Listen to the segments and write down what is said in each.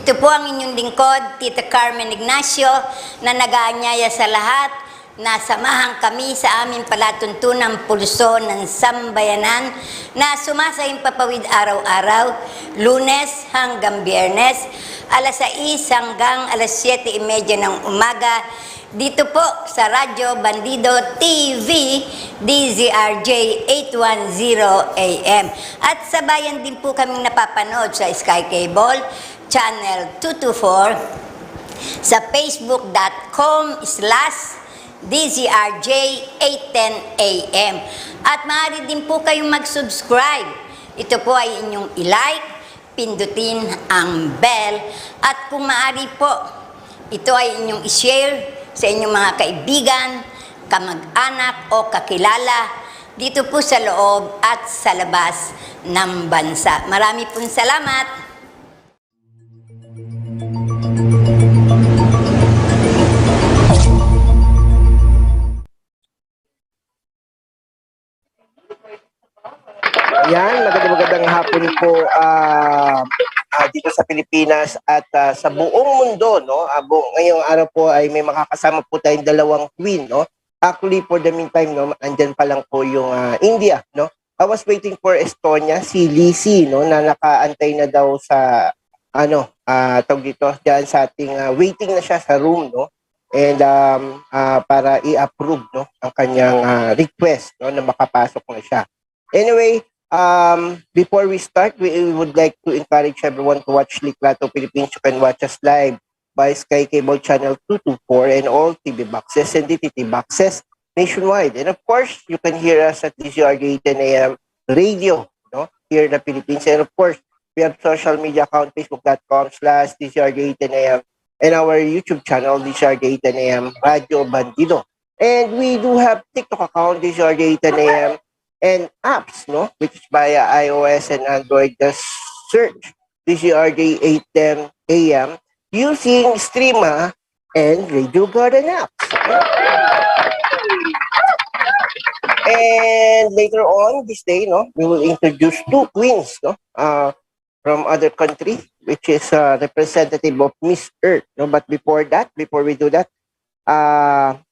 Ito po ang inyong lingkod, Tita Carmen Ignacio, na nag-aanyaya sa lahat na samahan kami sa aming palatuntunang pulso ng sambayanan na sumasayang papawid araw-araw, Lunes hanggang Biyernes, alas 6 hanggang alas 7:30 ng umaga, dito po sa Radyo Bandido TV, DZRJ 810 AM. At sa bayan din po kaming napapanood sa Sky Cable, Channel 224, sa facebook.com/DZRJ 810 AM. At maaari din po kayong mag-subscribe. Ito po ay inyong i-like, pindutin ang bell, at kung maaari po, ito ay inyong i-share sa inyong mga kaibigan, kamag-anak o kakilala dito po sa loob at sa labas ng bansa. Marami pong salamat. Yan, magandang hapon po dito sa Pilipinas at sa buong mundo, no? Ngayong araw po ay may makakasama po tayong dalawang queen, no? Actually, for the meantime, no, andyan pa lang po yung India, no? I was waiting for Estonia, si Lizzie, no, na nakaantay na daw sa tawag dito, diyan sa ating waiting na siya sa room, no? And para i-approve, no, ang kanyang request, no, na makapasok na siya. Anyway, before we start, we would like to encourage everyone to watch Litrato Philippines. You can watch us live by Sky Cable Channel 224 and all TV boxes and DTT boxes nationwide. And of course, you can hear us at DZRJ 10 AM radio, no, here in the Philippines. And of course, we have social media account, facebook.com/DZRJ 10 AM, and our YouTube channel, DZRJ 10 AM Radio Bandido. And we do have TikTok account, DZRJ 10 AM, and apps, no, which is via iOS and Android. Just search DZRJ 810 AM using Streama and Radio Garden apps. And later on this day, no, we will introduce two queens, no, from other country, which is representative of Miss Earth, no. But before we do that,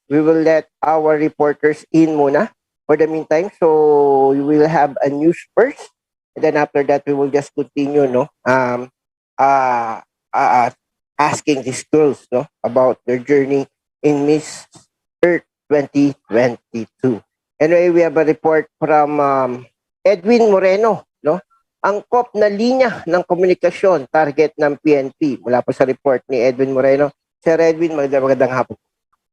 we will let our reporters in muna. For the meantime, so we will have a news first, and then after that, we will just continue, no, asking these girls, no, about their journey in Miss Earth 2022. Anyway, we have a report from Edwin Moreno, no, angkop na linya ng komunikasyon, target ng PNP. Mula po sa report ni Edwin Moreno. Sir Edwin, magandang hapon.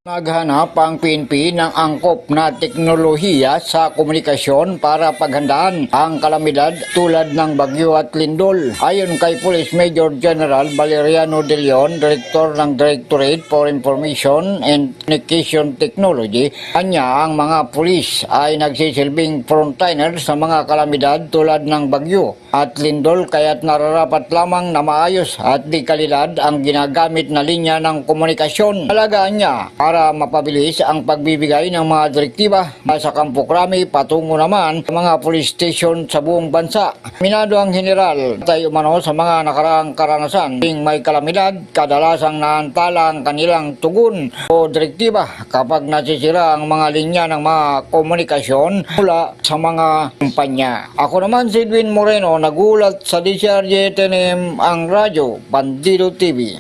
Naghanap ang PNP ng angkop na teknolohiya sa komunikasyon para paghandaan ang kalamidad tulad ng bagyo at lindol. Ayon kay Police Major General Valeriano De Leon, Director ng Directorate for Information and Communication Technology, kanya ang mga pulis ay nagsisilbing frontliner sa mga kalamidad tulad ng bagyo at lindol, kaya't nararapat lamang na maayos at di kalidad ang ginagamit na linya ng komunikasyon. Alagaan niya para mapabilis ang pagbibigay ng mga direktiba sa Kampo Krami patungo naman sa mga police station sa buong bansa. Minado ang general tayo umano sa mga nakaraang karanasan ting may kalamidad, kadalasang naantala ang kanilang tugon o direktiba kapag nasisira ang mga linya ng mga komunikasyon mula sa mga kumpanya. Ako naman si Edwin Moreno, nagulat sa DZRJ 10 AM ang Radyo Bandido TV.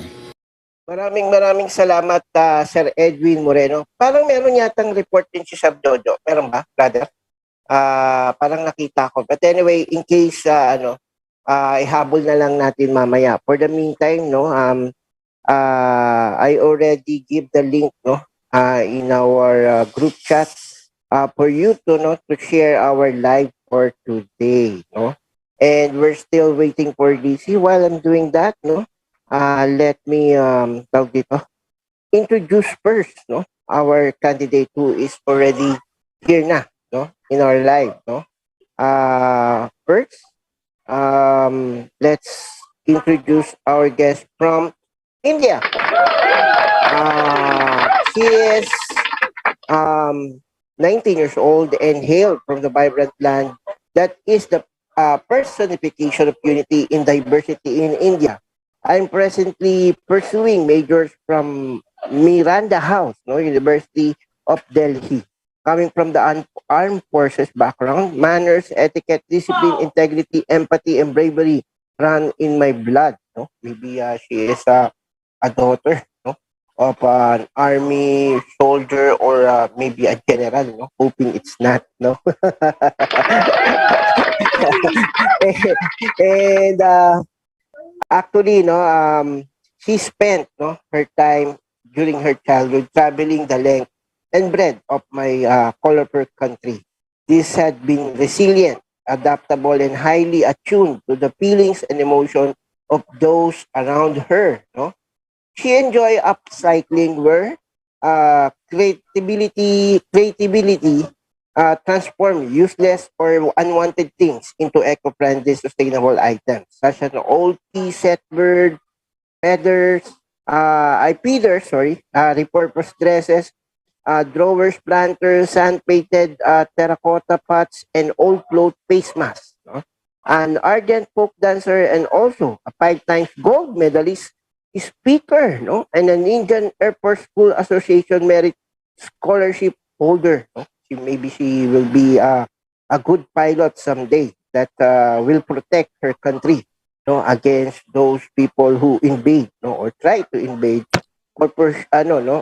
Maraming salamat, Sir Edwin Moreno. Parang meron yatang report din si Sab Jojo. Meron ba, brother? Parang nakita ko. But anyway, in case, ihabol na lang natin mamaya. For the meantime, no, I already give the link, no, in our group chat for you to, no, to share our live for today, no. And we're still waiting for DC. While I'm doing that, no, let me introduce first, no, our candidate who is already here na, no, in our live, no. First, let's introduce our guest from India. She is 19 years old and hailed from the vibrant land that is the personification of unity in diversity in India. I'm presently pursuing majors from Miranda House, no, University of Delhi. Coming from the armed forces background, manners, etiquette, discipline, integrity, empathy, and bravery run in my blood. No, maybe she is a daughter, no, of an army soldier or maybe a general. No, hoping it's not. No, and actually, no, she spent no her time during her childhood traveling the length and breadth of my colorful country. This had been resilient, adaptable, and highly attuned to the feelings and emotions of those around her. No, she enjoy upcycling where creativity transform useless or unwanted things into eco-friendly sustainable items such as old tea set bird feathers feeders repurposed dresses, drawers, planters, sand-painted terracotta pots, and old cloth face masks. No? An ardent folk dancer and also a 5 times gold medalist speaker, no? And an Indian Air Force School Association Merit Scholarship holder. No? Maybe she will be a good pilot someday that will protect her country, no, against those people who invade, no, or try to invade or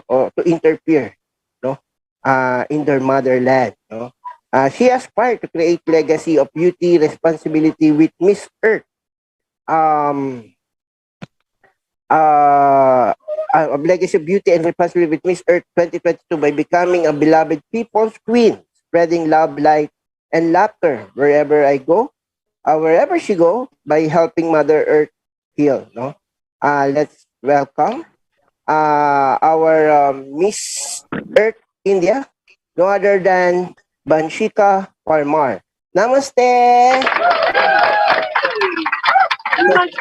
or to interfere, no, in their motherland, no. She aspired to create legacy of beauty, responsibility with Miss Earth. Um, of legacy of beauty and responsibility with Miss Earth 2022 by becoming a beloved people's queen, spreading love, light, and laughter wherever I go, wherever she go, by helping Mother Earth heal. No, let's welcome our Miss Earth India, no other than Banshika Parmar. Namaste! Mag-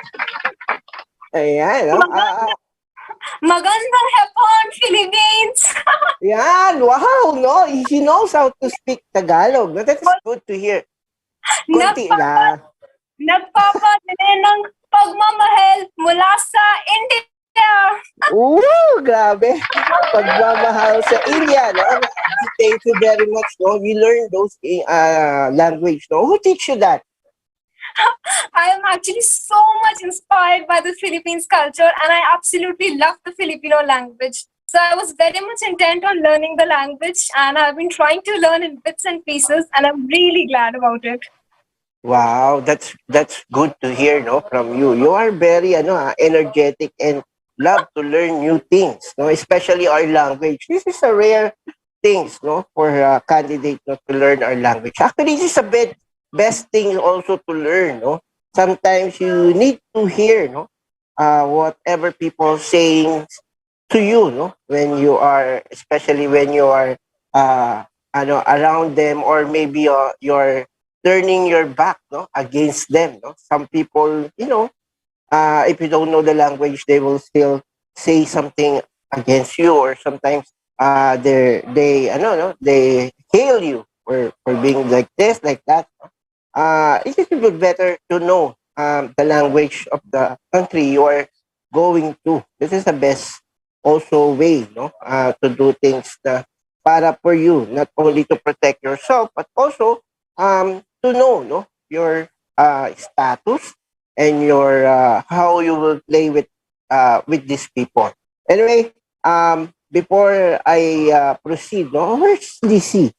Ayan, no? mag- Magandang hapon, Philippines! Yan, wow, no? She knows how to speak Tagalog. No, that is good to hear. Konti Nagpapa, lang. nagpapadala ng pagmamahal mula sa India. Grabe. Pagmamahal sa India, no? Thank you very much, no? We learned those language, no? Who teach you that? I am actually so much inspired by the Philippines culture and I absolutely love the Filipino language. So I was very much intent on learning the language and I've been trying to learn in bits and pieces and I'm really glad about it. Wow, that's good to hear, no, from you. You are very energetic and love to learn new things, no, especially our language. This is a rare things, no, for a candidate, no, to learn our language. Actually, this is a best thing also to learn, no. Sometimes you need to hear, no, whatever people saying to you, no, when you are, especially when you are, around them, or maybe you're turning your back, no, against them, no. Some people, if you don't know the language, they will still say something against you, or sometimes they hail you for being like this, like that. It is good better to know the language of the country you are going to. This is the best also way, no, to do things na para for you, not only to protect yourself, but also to know, no, your status and your how you will play with these people. Anyway, before I proceed, no, where's DC?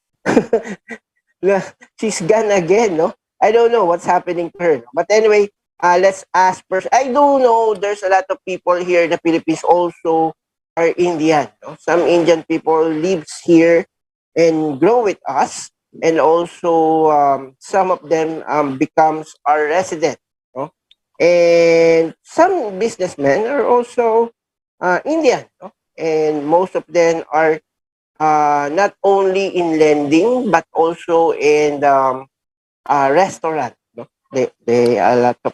She's gone again, no? I don't know what's happening to her. But anyway, let's ask first. I do know there's a lot of people here in the Philippines also are Indian. No? Some Indian people lives here and grow with us. And also some of them becomes our resident. No? And some businessmen are also Indian. No? And most of them are not only in lending but also in restaurant. No? They a lot of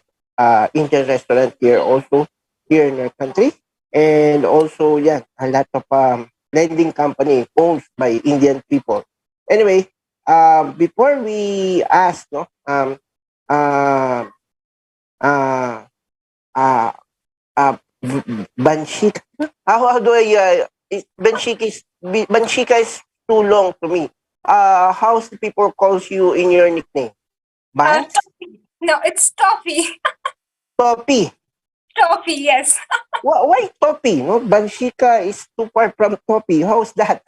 Indian restaurant here also here in our country, and also yeah, a lot of lending company owned by Indian people. Anyway, before we ask, no, uh, uh, uh, Banshika. How do I Banshika is too long to me. How the people calls you in your nickname? Bans? Toffee. No, it's Toffee. Toppy. Toffee, yes. Why Toppy? No, Banshika is too far from Toppy. How's that?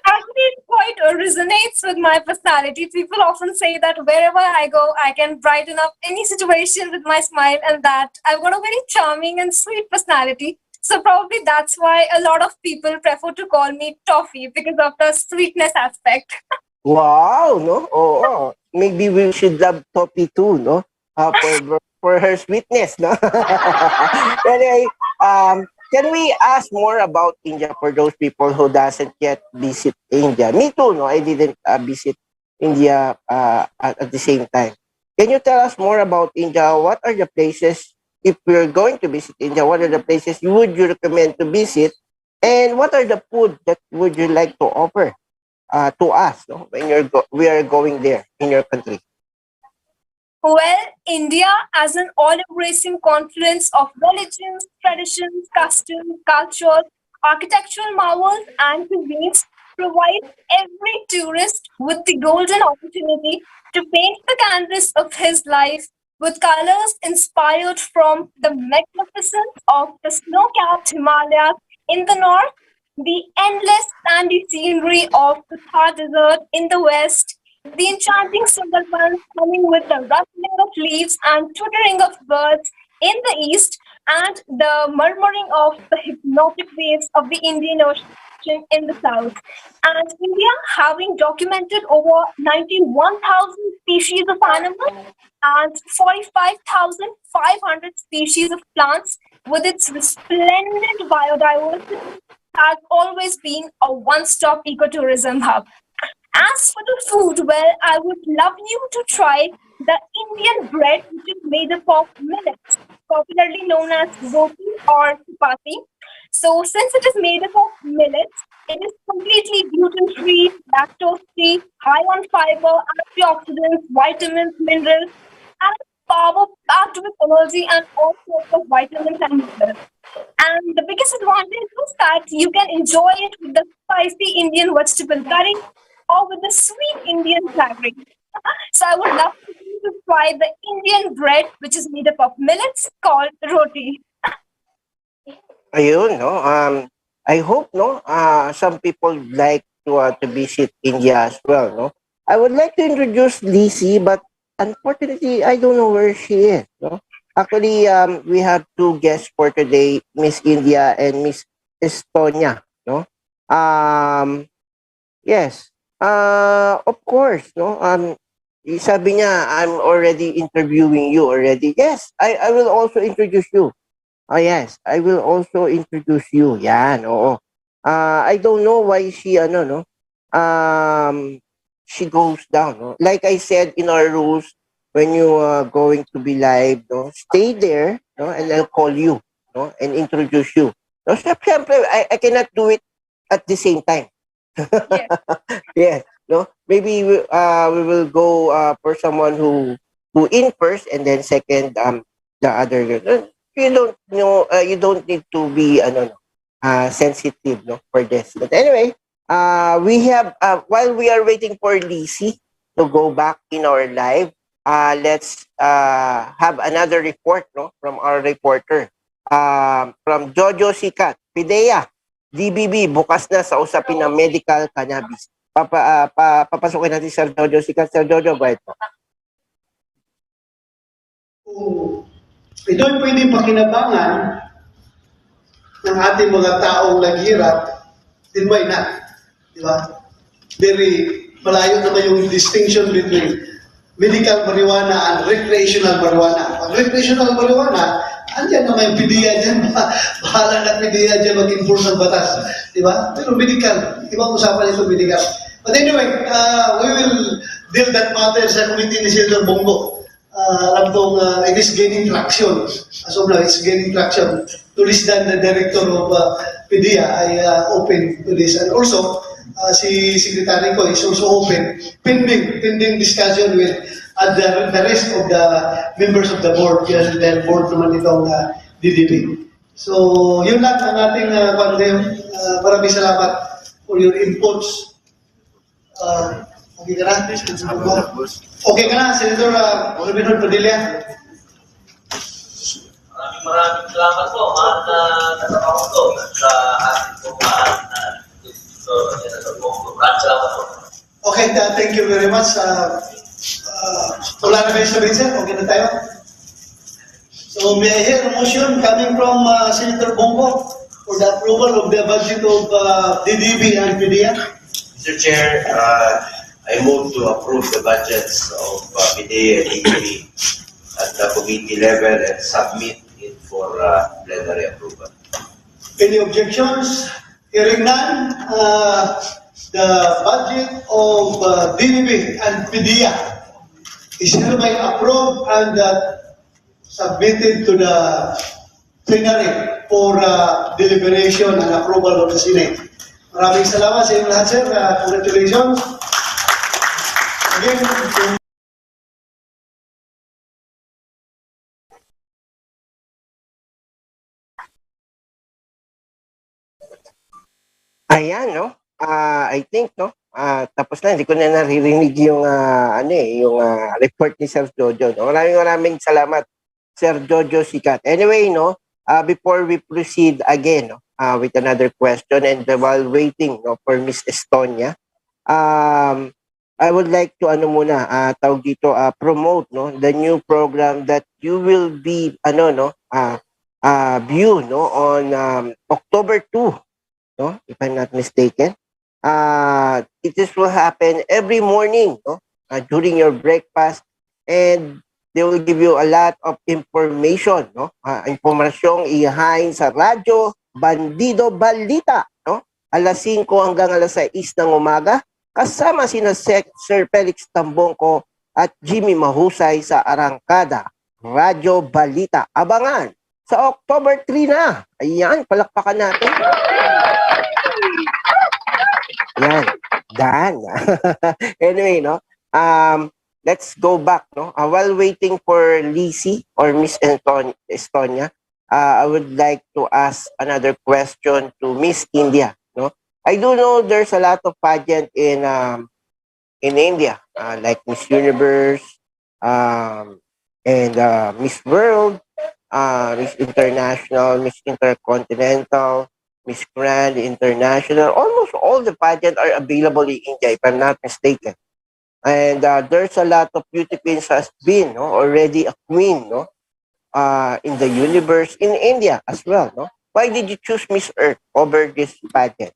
Actually, it quite resonates with my personality. People often say that wherever I go, I can brighten up any situation with my smile, and that I've got a very charming and sweet personality. So probably that's why a lot of people prefer to call me Toffee because of the sweetness aspect. Wow, no? Oh, maybe we should love Toppy too, no? For her sweetness, no? Anyway, can we ask more about India for those people who doesn't yet visit India? Me too, no? I didn't visit India at the same time. Can you tell us more about India? What are the places, if we're going to visit India, what are the places you recommend to visit? And what are the food that would you like to offer to us, no? When we are going there in your country? Well, India, as an all-embracing confluence of religions, traditions, customs, cultures, architectural marvels, and cuisines, provides every tourist with the golden opportunity to paint the canvas of his life with colors inspired from the magnificence of the snow-capped Himalayas in the north, the endless sandy scenery of the Thar Desert in the west, the enchanting Sundarbans coming with the rustling of leaves and twittering of birds in the east, and the murmuring of the hypnotic waves of the Indian Ocean in the south. And India, having documented over 91,000 species of animals and 45,500 species of plants, with its resplendent biodiversity, has always been a one-stop ecotourism hub. As for the food, well, I would love you to try the Indian bread, which is made up of millets, popularly known as roti or chapati. So, since it is made up of millets, it is completely gluten-free, lactose-free, high on fiber, antioxidants, vitamins, minerals, and power packed with energy and all sorts of vitamins and minerals. And the biggest advantage is that you can enjoy it with the spicy Indian vegetable curry or with the sweet Indian flavoring. So I would love for you to try the Indian bread, which is made up of millets called roti. Ayun, no? I hope, no, some people like to visit India as well, no? I would like to introduce Lizzie, but unfortunately, I don't know where she is, no? Actually, we have two guests for today, Miss India and Miss Estonia, no? Um, yes. Of course, no? Sabi niya, I'm already interviewing you already. Yes, I will also introduce you. Oh yes, I will also introduce you. Yan, oo. I don't know why she ano no. She goes down, no. Like I said in our rules, when you are going to be live, no, stay there, no, and I'll call you, no, and introduce you. No, syempre, I cannot do it at the same time. Yes. Yes, no. Maybe we will go for someone who in first and then second the other girl. You don't know you don't need to be ano no, sensitive no for this. But anyway, we have while we are waiting for Lisi to go back in our live, let's have another report no from our reporter. From Jojo Sikat, Pidea, DBB bukas na sa usapin ng medical cannabis. Papasukin natin Sir Jojo Sikat. Sir Jojo, go ahead po. Ito'y pwedeng pakinabangan ng ating mga taong naghirap, then why not? Di ba? Very malayo naman yung distinction between medical marijuana and recreational marijuana. Pag recreational marijuana, andyan naman yung PDEA dyan. Bahala na PDEA dyan mag-enforce ng batas. Di ba? Pero medical, ibang usapan ito medical. But anyway, we will deal that matter sa committee ni Senator Bongo. Alam kong it is gaining traction. As of now, it's gaining traction. To this than the director of PDEA ay open to this. And also, si Secretary ko is also open, pending discussion with at the rest of the members of the board, kasi dahil board naman itong DDP. So, yun lang ang ating maraming salamat for your inputs. Okay ka na? Okay ka na, Senator Ruben Padilla? Maraming salamat po at nakapakundo sa ating pumaan na so, maraming salamat po. Okay, thank you very much. Wala na kayo sabihin, sir? Okay na tayo? So, may I hear a motion coming from Senator Bongo for the approval of the budget of DDB and PDEA? Mr. Chair, I move to approve the budgets of PDEA and DDB at the committee level and submit it for plenary approval. Any objections? Hearing none, the budget of DDB and PDEA is hereby approved and submitted to the plenary for deliberation and approval of the Senate. Maraming salamat sa inyo lahat, sir. Congratulations. Again, Ayan, no? I think, no? Tapos na, hindi ko na naririnig yung, report ni Sir Jojo. No? Maraming salamat, Sir Jojo Sikat. Anyway, no? Before we proceed again, no? With another question and while waiting, no, for Miss Estonia, I would like to, tawag dito, promote, no? The new program that you will be, view, no? On October 2, no, if I'm not mistaken. It will happen every morning, no, during your breakfast, and they will give you a lot of information, no, informasyong ihain sa radyo, Bandido Balita, no, alas 5 hanggang alas 6 ng umaga, kasama sina Sir Felix Tambongko at Jimmy Mahusay sa Arangkada, Radyo Balita. Abangan sa October 3 na. Ayan, palakpakan natin. Yan, done. Anyway, no, let's go back, no. While waiting for Lizzie or Miss Estonia, I would like to ask another question to Miss India, no. I do know there's a lot of pageant in India, like Miss Universe, and Miss World, Miss International, Miss Intercontinental, Miss Grand International. Almost all the pageants are available in India, if I'm not mistaken. And there's a lot of beauty queens has been, no, already a queen, no, in the universe in India as well, no. Why did you choose Miss Earth over this pageant?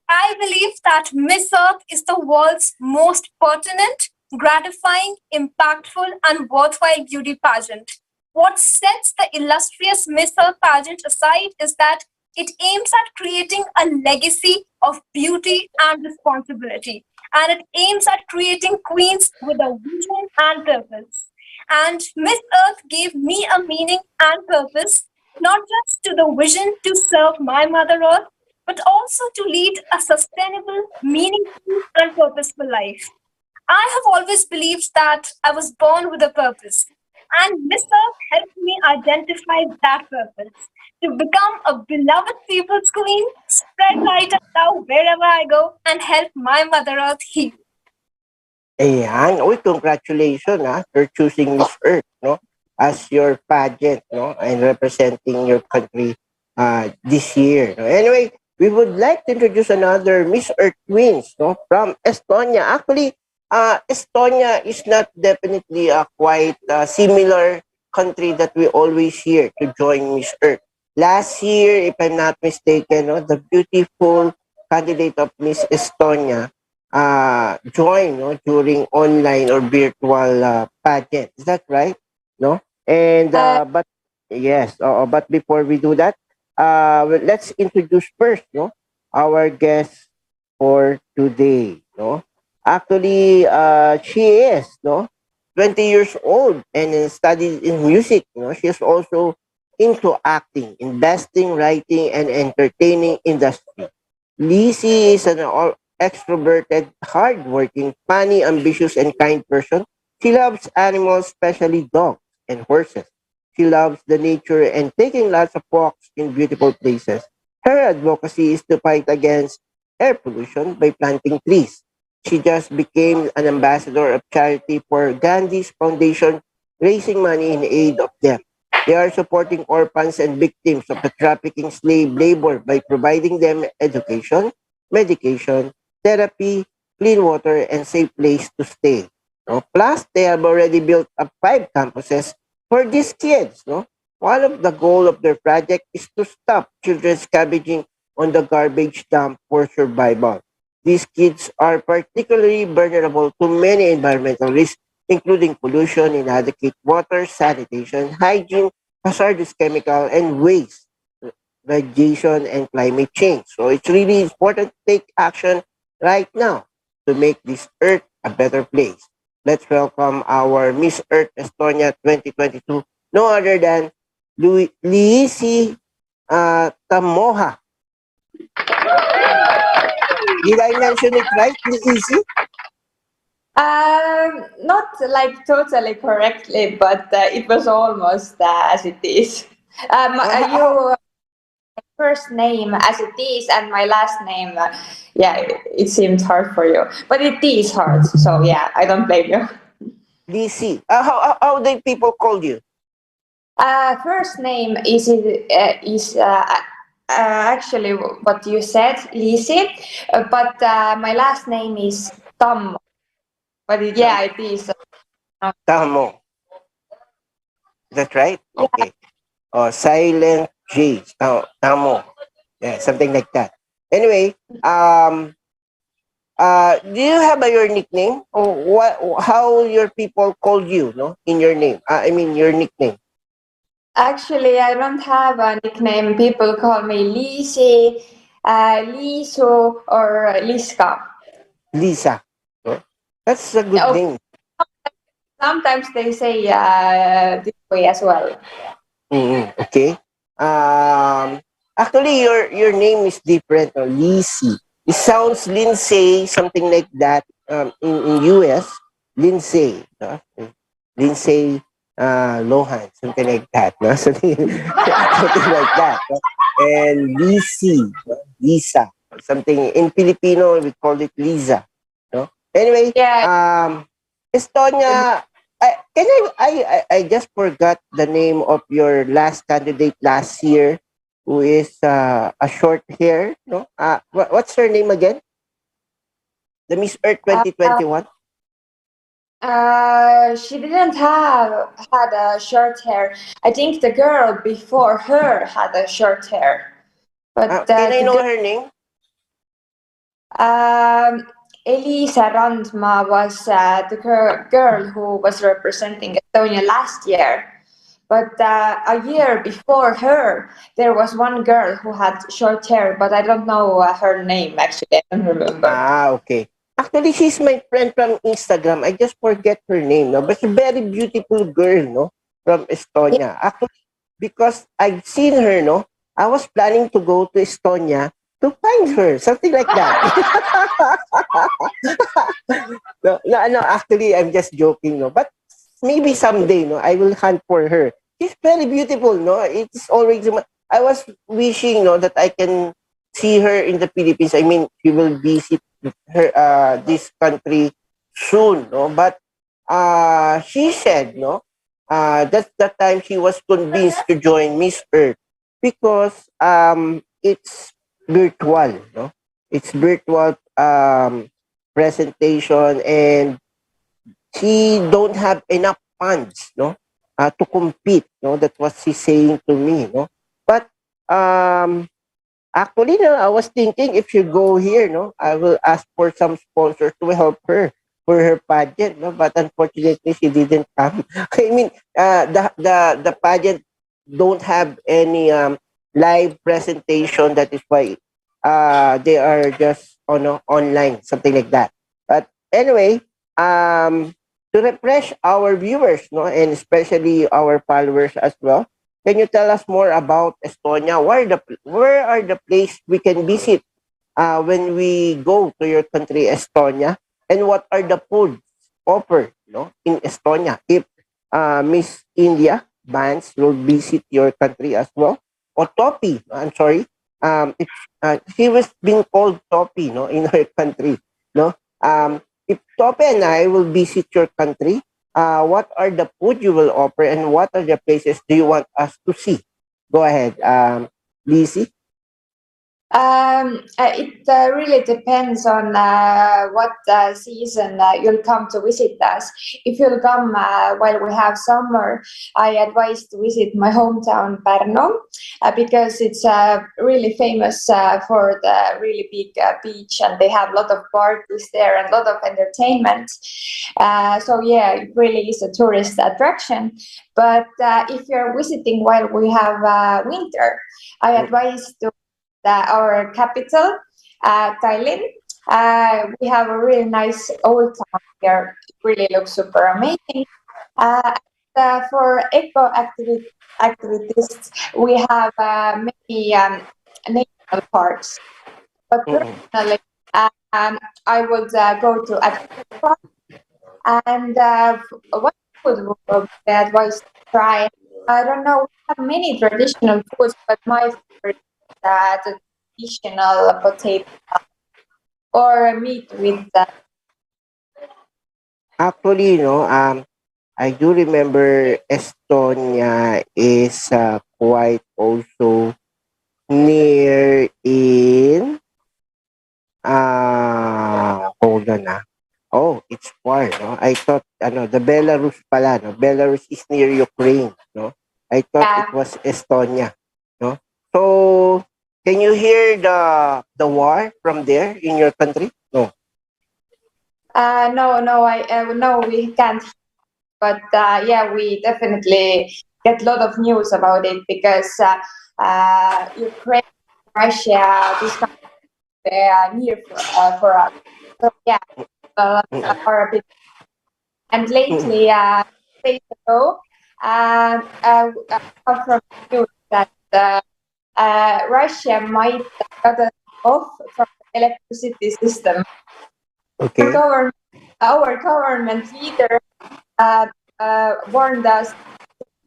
I believe that Miss Earth is the world's most pertinent, gratifying, impactful, and worthwhile beauty pageant. What sets the illustrious Miss Earth pageant aside is that it aims at creating a legacy of beauty and responsibility. And it aims at creating queens with a vision and purpose. And Miss Earth gave me a meaning and purpose, not just to the vision to serve my Mother Earth, but also to lead a sustainable, meaningful, and purposeful life. I have always believed that I was born with a purpose, and Miss Earth helped me identify that purpose to become a beloved people's queen, spread light and love wherever I go, and help my Mother Earth heal. Ayan. Uy, congratulations, for choosing Miss Earth, no, as your pageant, no, and representing your country this year. No? Anyway, we would like to introduce another Miss Earth Queens, no, from Estonia. Actually, Estonia is not definitely a quite similar country that we always hear to join Miss Earth. Last year, if I'm not mistaken, no, the beautiful candidate of Miss Estonia joined, no, during online or virtual pageant. Is that right? No? And but yes, but before we do that, let's introduce first, no, our guest for today, no. Actually, she is, no, 20 years old and studied in music. You know, she is also into acting, investing, writing, and entertaining industry. Lizzie is an extroverted, hardworking, funny, ambitious, and kind person. She loves animals, especially dogs and horses. She loves the nature and taking lots of walks in beautiful places. Her advocacy is to fight against air pollution by planting trees. She just became an ambassador of charity for Gandhi's Foundation, raising money in aid of them. They are supporting orphans and victims of the trafficking slave labor by providing them education, medication, therapy, clean water, and safe place to stay. No? Plus, they have already built up 5 campuses for these kids. No? One of the goal of their project is to stop children scavenging on the garbage dump for survival. These kids are particularly vulnerable to many environmental risks, including pollution, inadequate water, sanitation, hygiene, hazardous chemical, and waste, radiation, and climate change. So it's really important to take action right now to make this Earth a better place. Let's welcome our Miss Earth Estonia 2022, no other than Liisi Tamoha. Did I mention it right, Liisi? Not like totally correctly, but it was almost as it is. You first name as it is, and my last name, yeah, it seemed hard for you, but it is hard. So yeah, I don't blame you. DC. How do people call you? First name is actually what you said, Lisi, but my last name is Tam. But yeah, it is. Tamo. Is that right? Yeah, Okay. Silent J. Tamo. Yeah, something like that. Anyway, do you have your nickname? Or what? How your people call you? No, in your name. I mean your nickname. actually, I don't have a nickname. People call me Lisi, Lisu, or Liska. Lisa. No? That's a good Oh, name. sometimes they say this way as well. Okay. Actually, your name is different. Lisi. It sounds Lindsay, something like that. In US, Lindsay. No? Lindsay Lohan, something like that. No? Something, something like that. No? And Lisi, no? Lisa, something in Filipino we call it Lisa. No? Anyway, Yeah, Estonia. I just forgot the name of your last candidate last year, who is a short hair. No, what's her name again? The Miss Earth uh, 2021. she didn't have had a short hair. I think the girl before her had a short hair, but Can I the know girl. her name? Elisa Randma was the girl who was representing Estonia last year. But a year before her, there was one girl who had short hair, but I don't know her name actually. I don't remember. Okay. Actually, she's my friend from Instagram. I just forget her name, no? But she's a very beautiful girl, no? From Estonia. Actually, because I've seen her, no? I was planning to go to Estonia to find her, something like that. No, actually, I'm just joking, no? But maybe someday, no? I will hunt for her. She's very beautiful, no? It's always, I was wishing, no, that I can see her in the Philippines. I mean, she will visit her this country soon, no? But she said, no, that's the time she was convinced to join Miss Earth because it's virtual, no? It's virtual presentation, and she don't have enough funds, no, to compete, no. That's what she's saying to me, no. But um actually, no, I was thinking if you go here, no, I will ask for some sponsors to help her for her pageant, no. But unfortunately, she didn't come. I mean, the pageant don't have any live presentation. That is why they are just on online, something like that. But anyway, to refresh our viewers, no, and especially our followers as well, can you tell us more about Estonia? Where are the place we can visit when we go to your country, Estonia, and what are the foods offered, in Estonia? If Miss India Vance will visit your country as well, or Topi, I'm sorry, if she was being called Topi, in her country, no. If Topi and I will visit your country, what are the food you will offer, and what are the places do you want us to see? Go ahead, Lizzie. It really depends on what season you'll come to visit us. If you'll come while we have summer, I advise to visit my hometown Pärnu because it's really famous for the really big beach, and they have a lot of parties there and a lot of entertainment. So yeah, it really is a tourist attraction. But if you're visiting while we have winter, I advise to our capital, Tallinn. We have a really nice old town here. It really looks super amazing. For activities, we have many national parks. But personally, I would go to Adventure Park. And what food would be advised to try? I don't know. We have many traditional foods, but my favorite is the traditional potato or meat with Actually, I do remember Estonia is quite also near in hold on. Oh, it's far, no? I thought the Belarus pala, no? Belarus is near Ukraine, no? I thought it was Estonia, no? So can you hear the war from there in your country? No. no, we can't. But yeah, we definitely get a lot of news about it because Ukraine, Russia, these countries they are near for us. So yeah, are a bit. And lately, days ago, come from news that Russia might cut us off from the electricity system. Our Okay. government, our government leader uh, warned us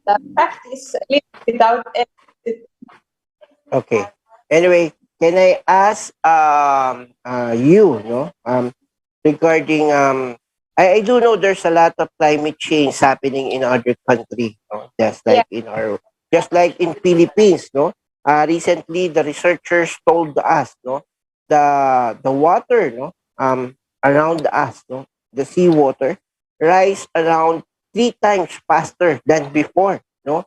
to practice living without electricity. Okay. Anyway, can I ask you, regarding I do know there's a lot of climate change happening in other countries, no? Yeah, Just like in Philippines, no? Recently the researchers told us, no, the water, no, around us, no, the seawater rise around 3 times faster than before, no?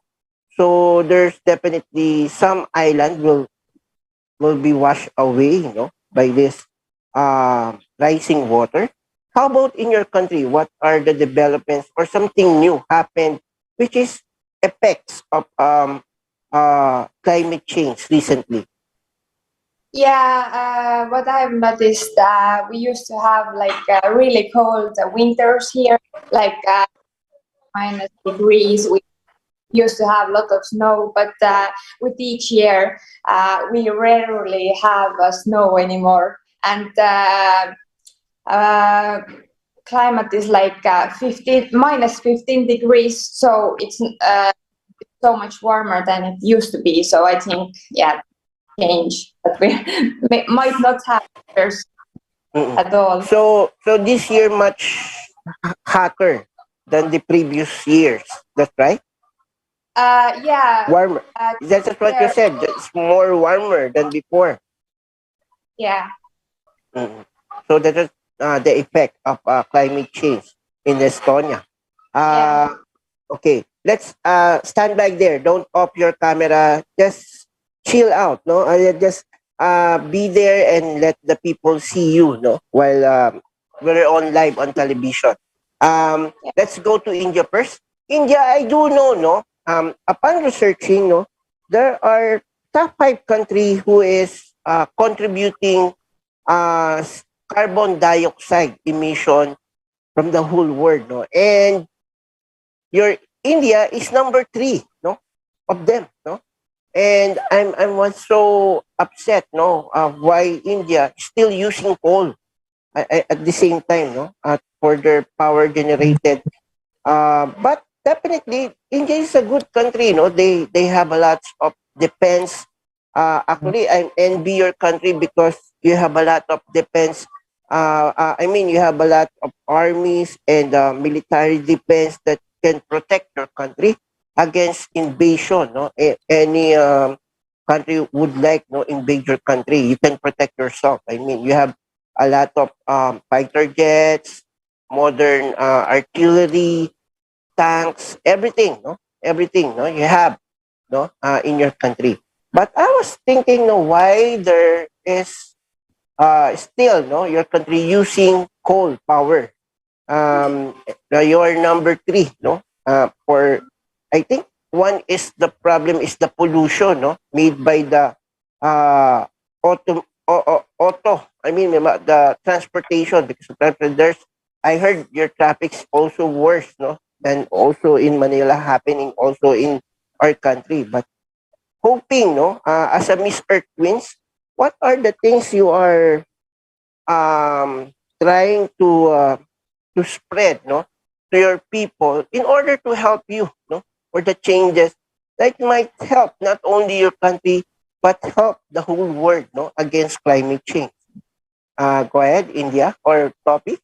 So there's definitely some island will be washed away, by this rising water. How about in your country? What are the developments or something new happened, which is effects of climate change recently? yeah. What I've noticed, we used to have like really cold winters here, like -degrees. We used to have a lot of snow, but with each year, we rarely have snow anymore. And uh, climate is like 15 -15 degrees, so it's so much warmer than it used to be. So I think, yeah, change that we might not have years Mm-mm. at all. So this year much hotter than the previous years. That's right. Yeah, Warmer. uh, That's just what you there, said. It's more warmer than before. yeah, Mm. So that is the effect of climate change in Estonia. yeah. Uh, okay, let's stand back there. Don't off your camera. Just chill out, no? Just be there and let the people see you, no? While we're on live on television. Let's go to India first. India, I do know, no? Upon researching, no, there are top 5 country who is contributing uh, carbon dioxide emission from the whole world, no? And your India is number 3, no, of them, no? And I'm was so upset, no, why India is still using coal at the same time, no, for their power generated. But definitely, India is a good country. No, they have a lot of defense. Actually, I envy your country because you have a lot of defense. I mean, you have a lot of armies and military defense that can protect your country against invasion. No, any country would like no invade your country. You can protect yourself. I mean, you have a lot of fighter jets, modern artillery, tanks, everything, no? Everything, no? You have, no? In your country. But I was thinking, no, why there is still, no? Your country using coal power. You're number three, no? For, I think one is the problem is the pollution, no? Made by the auto. I mean, the transportation because there's. I heard your traffic's also worse, no? Than also in Manila happening also in our country. But hoping, no? As a Miss Earth Twins, what are the things you are trying to spread, no, to your people in order to help you, no, for the changes that might help not only your country but help the whole world, no, against climate change. Go ahead, India or topic.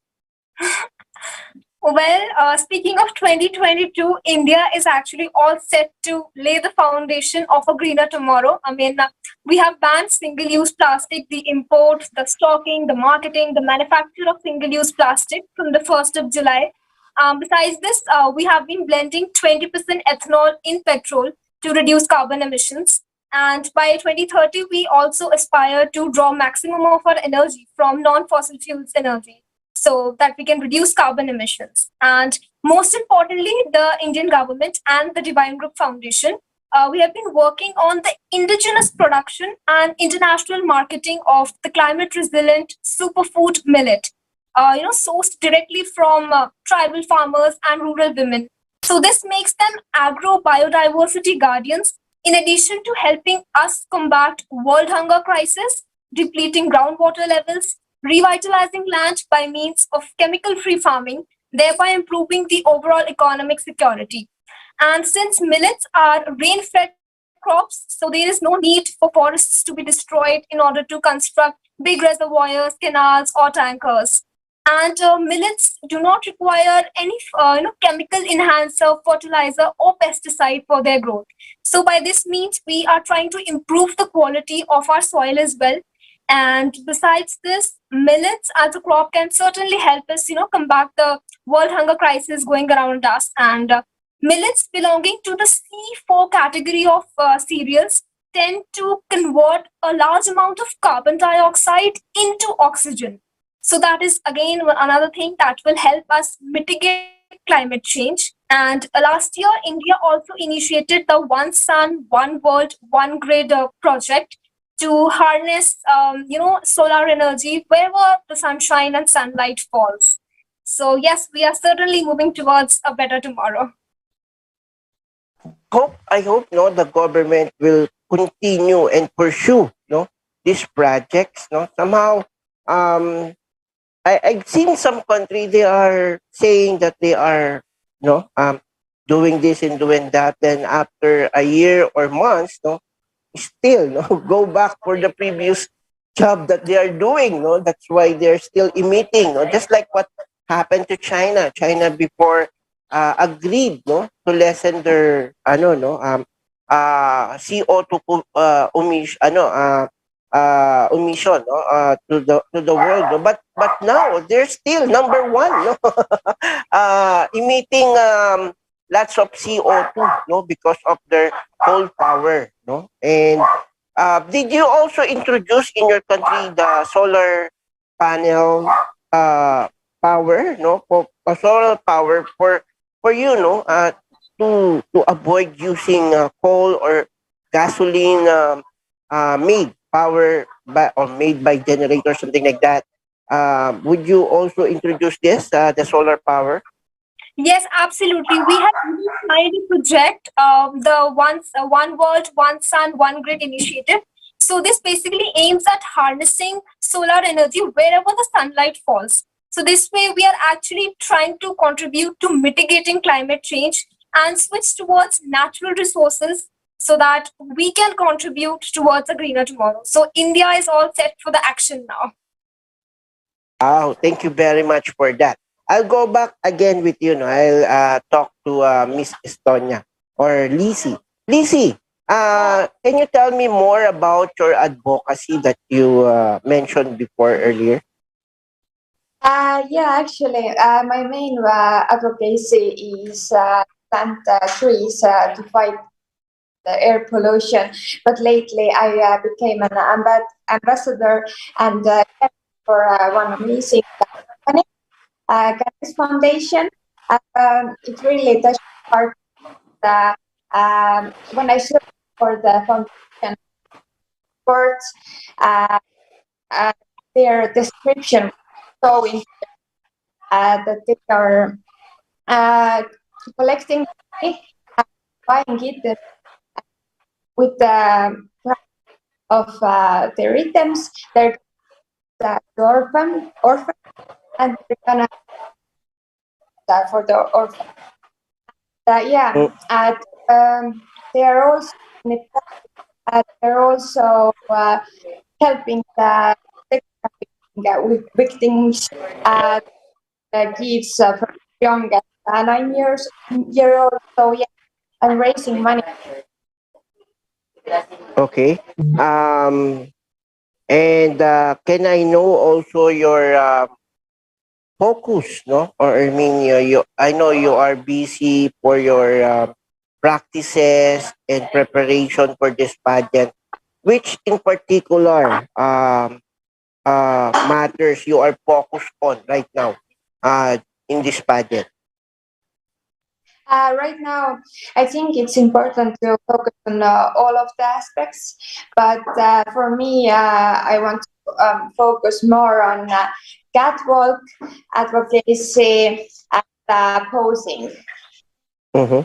Well, speaking of 2022, India is actually all set to lay the foundation of a greener tomorrow. I mean, we have banned single use plastic, the import, the stocking, the marketing, the manufacture of single use plastic from the 1st of July. Besides this, we have been blending 20% ethanol in petrol to reduce carbon emissions. And by 2030, we also aspire to draw maximum of our energy from non fossil fuels energy so that we can reduce carbon emissions. And most importantly, the Indian government and the Divine Group Foundation, we have been working on the indigenous production and international marketing of the climate resilient superfood millet, sourced directly from tribal farmers and rural women. So this makes them agro biodiversity guardians in addition to helping us combat world hunger crisis, depleting groundwater levels, revitalizing land by means of chemical free farming, thereby improving the overall economic security. And since millets are rain fed crops, so there is no need for forests to be destroyed in order to construct big reservoirs, canals, or tankers. And millets do not require any chemical enhancer, fertilizer, or pesticide for their growth. So by this means, we are trying to improve the quality of our soil as well. And besides this, millets as a crop can certainly help us, combat the world hunger crisis going around us. And millets belonging to the C4 category of cereals tend to convert a large amount of carbon dioxide into oxygen. So that is again another thing that will help us mitigate climate change. And last year, India also initiated the One Sun, One World, One Grid project to harness, solar energy wherever the sunshine and sunlight falls. So yes, we are certainly moving towards a better tomorrow. I hope no the government will continue and pursue no these projects. No, somehow I've seen some country they are saying that they are no doing this and doing that. Then after a year or months, no, still no go back for the previous job that they are doing. No, that's why they're still emitting. No, just like what happened to China. China before agreed no to lessen their CO2 emission no to the world no? But now they're still number one no emitting lots of CO2 no because of their coal power no. And did you also introduce in your country the solar panel power no for solar power for you no to avoid using coal or gasoline made power by or made by generator something like that. Would you also introduce this the solar power? Yes, absolutely. We have even tried a project, One World, One Sun, One Grid initiative. So this basically aims at harnessing solar energy wherever the sunlight falls. So this way, we are actually trying to contribute to mitigating climate change and switch towards natural resources so that we can contribute towards a greener tomorrow. So India is all set for the action now. Oh, thank you very much for that. I'll go back again with you. No? I'll talk to Miss Estonia or Lisi. Lisi, can you tell me more about your advocacy that you mentioned before earlier? Yeah, actually, my main advocacy is plant trees to fight the air pollution. But lately, I became an ambassador and for one amazing company, Gates Foundation. It really touched my heart when I searched for the foundation reports. Uh, uh, their description showing that they are uh, collecting money, buying it with the price of their items. They're orphan, and they're gonna for the orphan. Yeah, Mm, they are also they're also helping the sex trafficking, victims. Kids from young as 9 year old. So yeah, I'm raising money. okay. And can I know also your focus, no? Or I mean, I know you are busy for your practices and preparation for this pageant. Which in particular matters you are focused on right now in this pageant? Right now, I think it's important to focus on all of the aspects, but for me, I want to focus more on catwalk advocacy and posing. Mm-hmm.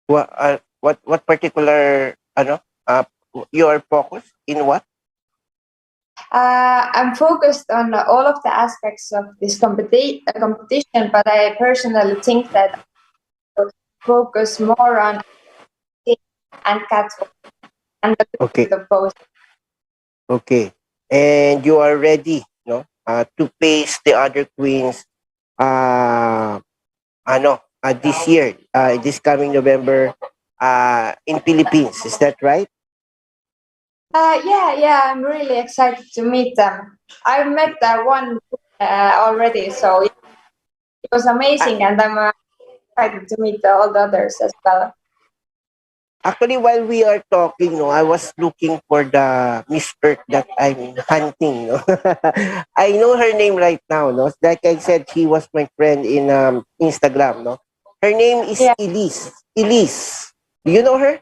What particular you are focused in what? I'm focused on all of the aspects of this competition, but I personally think that I will focus more on and catwalk and a little Okay, bit of both. okay. And you are ready, no? To face the other queens uh this year, this coming November in Philippines. Is that right? Yeah, I'm really excited to meet them. I've met one already, so it was Uh, amazing, and I'm excited to meet all the others as well. Actually, while we are talking, no, I was looking for the Miss Earth that I'm hunting. No? I know her name right now. No, like I said, she was my friend in Instagram. No, her name is Yeah. Elise. Elise, do you know her?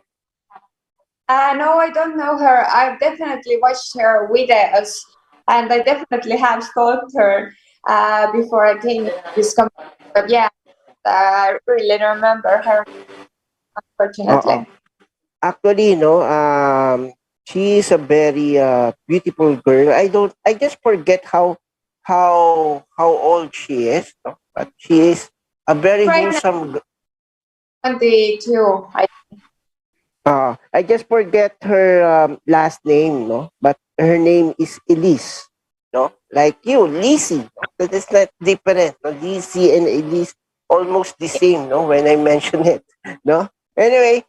No, I don't know her. I've definitely watched her videos, and I definitely have stalked her before I came to this company. But yeah, I really remember her, Oo. unfortunately. Actually, no, she is a very beautiful girl. I just forget how old she is. No? But she is a very Right now, wholesome. 22. I just forget her last name, no? But her name is Elise, no? Like you, Lisi. No? That is not different. No? Lisi and Elise almost the same, no? When I mention it, no? Anyway,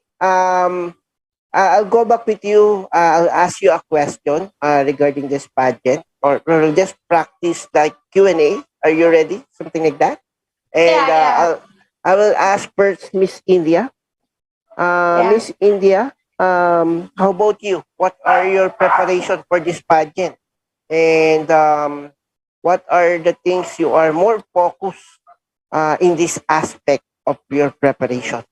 I'll go back with you. I'll ask you a question regarding this pageant, or we'll just practice like Q&A. Are you ready? Something like that. And Yeah, I will ask first Miss India. yeah. Miss India, how about you? What are your preparation for this pageant? And what are the things you are more focused in this aspect of your preparation?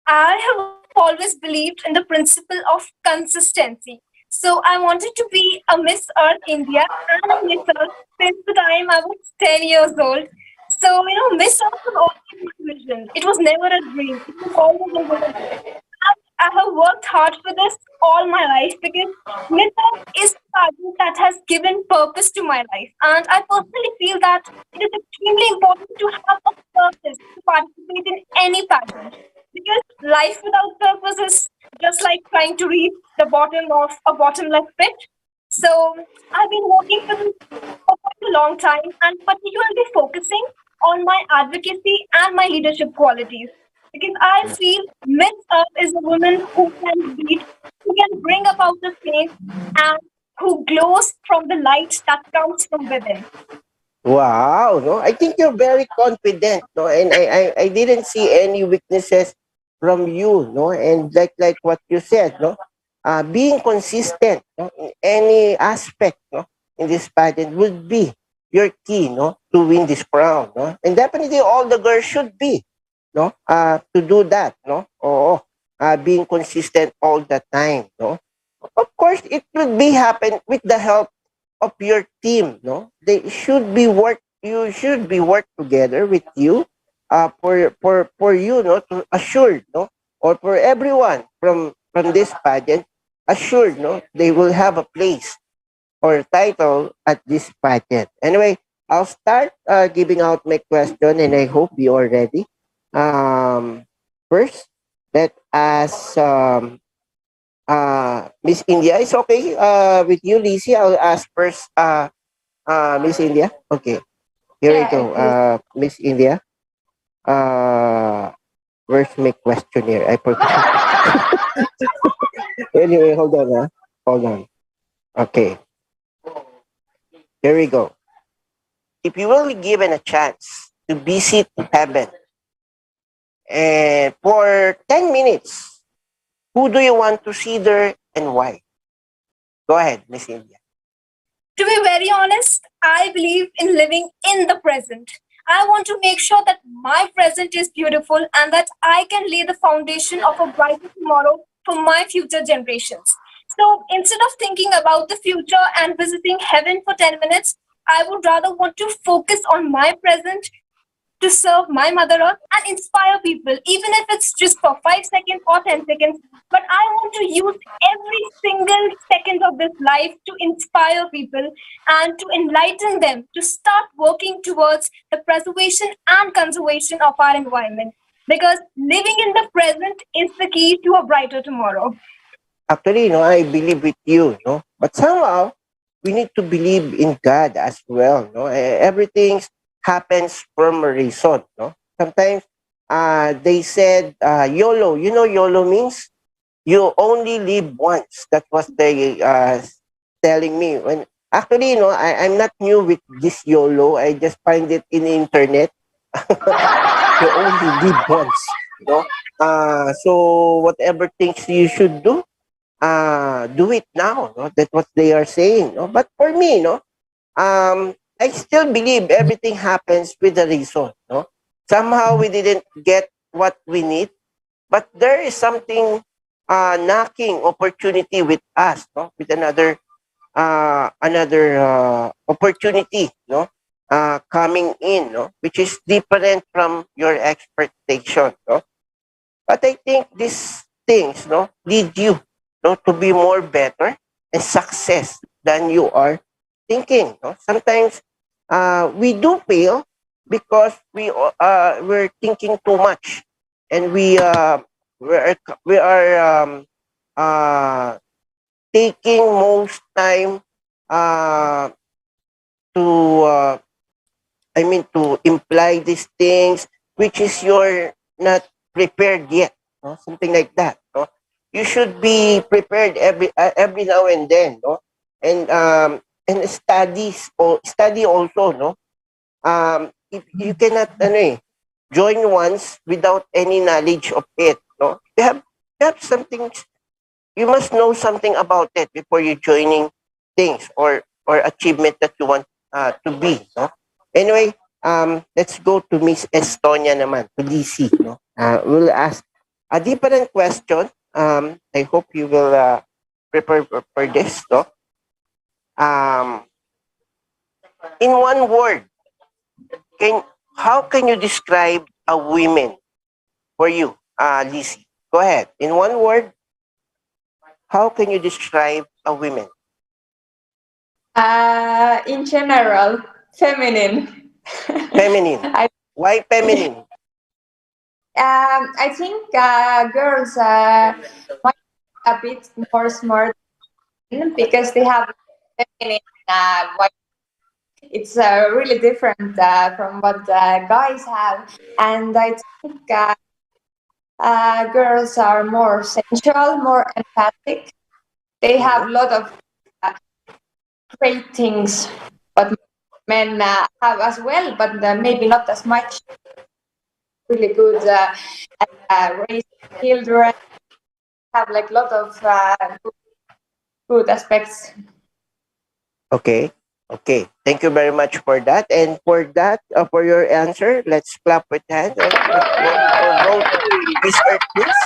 I have always believed in the principle of consistency. So I wanted to be a Miss Earth India and a Miss Earth since the time I was 10 years old. So, Miss Earth was always my vision. It was never a dream. It was always a vision. I have worked hard for this all my life because Mithra is the pageant that has given purpose to my life. And I personally feel that it is extremely important to have a purpose to participate in any pageant. Because life without purpose is just like trying to reach the bottom of a bottomless pit. So I've been working for this for quite a long time and particularly focusing on my advocacy and my leadership qualities because I feel Miss Earth is a woman who can lead, who can bring about the change, and who glows from the light that comes from within. Wow, no? I think you're very confident, no? And I didn't see any weaknesses from you, no? And like what you said, no? Being consistent, no? In any aspect, no? In this pageant would be your key, no? To win this crown, no? And definitely all the girls should be, no? To do that, no? Oo. Being consistent all the time, no? Of course, it would be happen with the help of your team, no? They should be work. You should be work together with you, for you, no, to assure, no, or for everyone from this pageant, assured, no, they will have a place or title at this pageant. Anyway, I'll start giving out my question, and I hope you are ready. First, let us Miss India is okay with you, Lizzie. I'll ask first Miss India. Okay. Here we Yeah, go. it is. Miss India. Uh where's my question here? I forgot. Anyway, hold on, hold on. Okay. Here we go. If you will be given a chance to visit heaven and for 10 minutes, who do you want to see there and why? Go ahead, Miss India. To be very honest, I believe in living in the present. I want to make sure that my present is beautiful and that I can lay the foundation of a brighter tomorrow for my future generations. So instead of thinking about the future and visiting heaven for 10 minutes, I would rather want to focus on my present to serve my mother earth and inspire people, even if it's just for 5 seconds or 10 seconds. But I want to use every single second of this life to inspire people and to enlighten them to start working towards the preservation and conservation of our environment. Because living in the present is the key to a brighter tomorrow. Actually, no, I believe with you, no. But somehow we need to believe in God as well, no. Everything happens from a reason, no. Sometimes, they said, YOLO. You know, YOLO means you only live once. That was they telling me when. Actually, I'm not new with this YOLO. I just find it in the internet. You only live once, no. So whatever things you should do it now, no? That's what they are saying, no? But for me, no, I still believe everything happens with a reason, no? Somehow we didn't get what we need, but there is something knocking opportunity with us, no? With another opportunity, no? Coming in, no? Which is different from your expectation, no? But I think these things, no, lead you, no, to be more better and success than you are thinking. No? Sometimes we do fail because we're thinking too much, and we are uh, taking most time uh, to to imply these things, which is you're not prepared yet, no? Something like that, no? You should be prepared every now and then, no? And study also, no? If you cannot join once without any knowledge of it, no? You have something, you must know something about it before you joining things or achievement that you want to be, no? Anyway, let's go to Miss Estonia naman, to DC, no? We'll ask a different question. I hope you will prepare for this, no? Um, in one word, can how can you describe a woman for you, Lizzie? Go ahead. In one word, how can you describe a woman? In general, feminine. Feminine. I Why feminine? I think girls might be a bit more smart because they have feminine. It's really different from what guys have, and I think girls are more sensual, more empathic. They have a Mhm. lot of uh, great things, but men have as well, but maybe not as much. Really good at raising children, have like a lot of good aspects. Okay. Okay. Thank you very much for that. And for that, for your answer, let's clap with hands. Vote Miss Earth, please.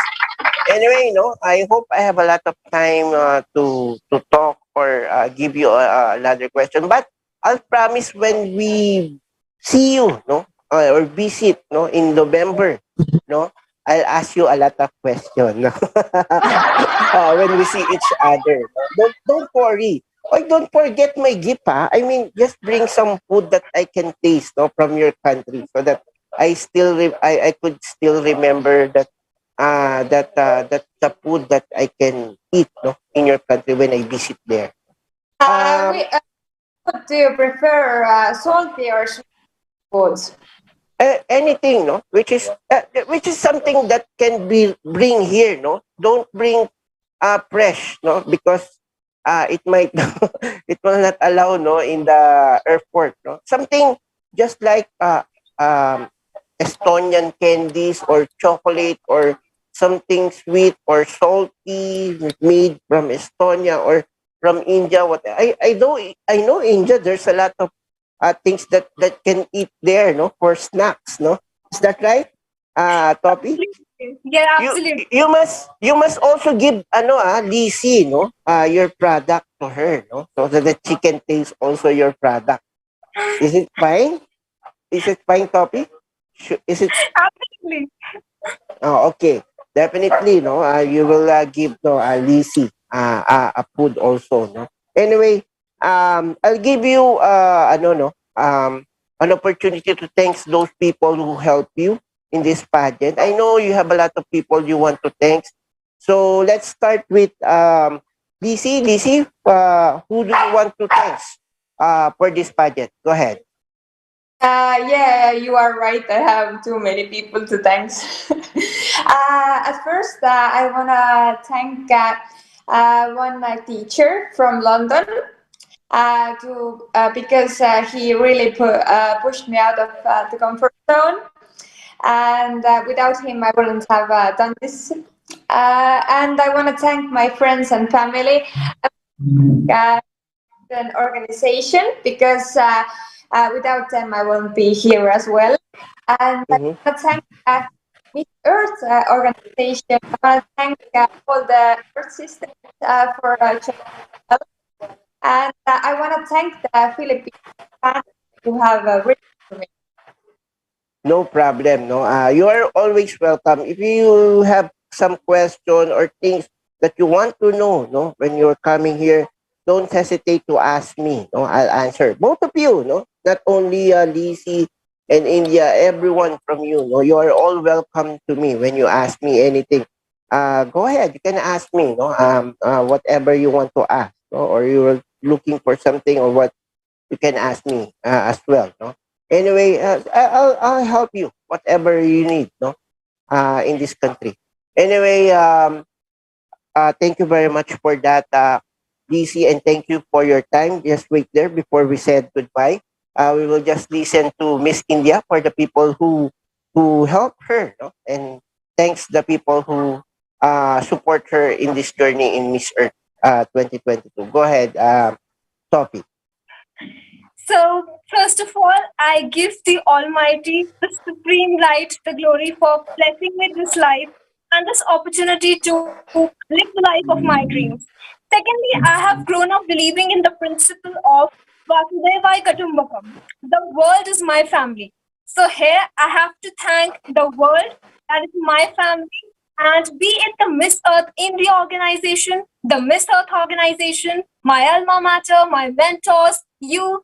Anyway, I hope I have a lot of time to talk or give you another question. But I'll promise when we see you, or visit, in November, no, I'll ask you a lot of questions. No? When we see each other. Don't worry. Oh, don't forget my gift, ha? I mean, just bring some food that I can taste, from your country, so that I could still remember that the food that I can eat, in your country when I visit there. We, Um, what do you prefer, salty or sweet foods? anything, which is something that can be bring here, Don't bring fresh, because it might it will not allow, in the airport, something just like um Estonian candies or chocolate or something sweet or salty made from Estonia or from India. What I know India. There's a lot of things that can eat there, for snacks, Is that right, Topi? Yeah, you absolutely. you must also give Lisi, your product to her, so that she can taste also your product. Is it fine? Is it fine, Topi? Is it? Absolutely. Oh, okay. Definitely, no. You will give no Lisi a food also, no. Anyway, I'll give you no an opportunity to thank those people who help you in this pageant. I know you have a lot of people you want to thank. So let's start with Lisi. Lisi, who do you want to thank for this pageant? Go ahead. Yeah, you are right. I have too many people to thank. At first, I wanna thank one teacher from London because he really pushed me out of the comfort zone, and without him, I wouldn't have done this. And I want to thank my friends and family. Uh, an organization because without them I won't be here as well. And I Mm-hmm. want to thank Miss Earth organization. I want to thank all the Earth systems for choosing us. And I want to thank the Philippine fans who have written to me. No problem, no. You are always welcome. If you have some question or things that you want to know, no, when you're coming here, don't hesitate to ask me. No, I'll answer. Both of you, no, not only Lisi and India, everyone from you. No, you are all welcome to me when you ask me anything. Go ahead. You can ask me. No, whatever you want to ask, no, or you're looking for something or what you can ask me as well. No. Anyway, I'll help you whatever you need. No. In this country. Anyway, thank you very much for that, DC, and thank you for your time. Just wait there before we said goodbye. We will just listen to Miss India for the people who help her, no? And thanks the people who support her in this journey in Miss Earth 2022. Go ahead, Sophie. So, first of all, I give the Almighty, the Supreme Light, the glory for blessing me this life and this opportunity to live the life of my dreams. Secondly, I have grown up believing in the principle of Vasudevai Kutumbakam. The world is my family. So here I have to thank the world, that is my family, and be it the Miss Earth India organization, the Miss Earth organization, my alma mater, my mentors, you're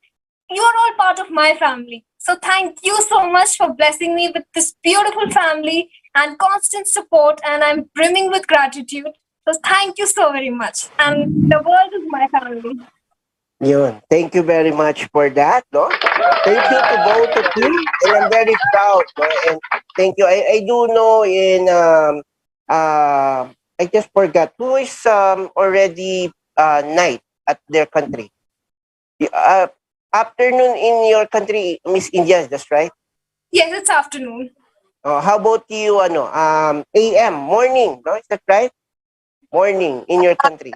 all part of my family. So thank you so much for blessing me with this beautiful family and constant support, and I'm brimming with gratitude. So thank you so very much. And the world is my family. Yun. Thank you very much for that, no? Thank you to both of you, and I'm very proud, no? And thank you. I do know I just forgot who is already night at their country. Afternoon in your country, Miss India, that's right? Yes, it's afternoon. How about you, AM, morning, no? Is that right? Morning in your country.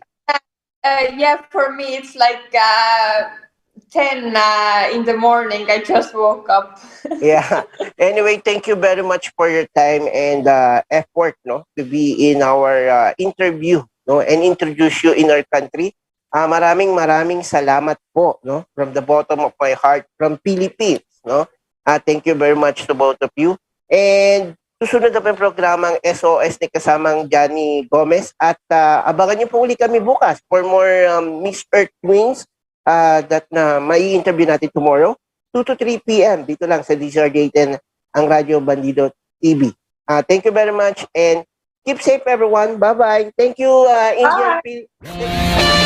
Yeah, for me it's like 10 in the morning. I just woke up. Yeah. Anyway, thank you very much for your time and effort, no, to be in our interview, no, and introduce you in our country. Maraming salamat po, no, from the bottom of my heart, from Philippines, no. Thank you very much to both of you. And susunod na po yung programang SOS ni kasamang Johnny Gomez at abangan niyo po uli kami bukas for more Miss Earth Twins that na may interview natin tomorrow. 2 to 3 p.m. dito lang sa DZRJ10 ang Radyo Bandido TV. Thank you very much and keep safe everyone. Bye-bye. Thank you, Indian.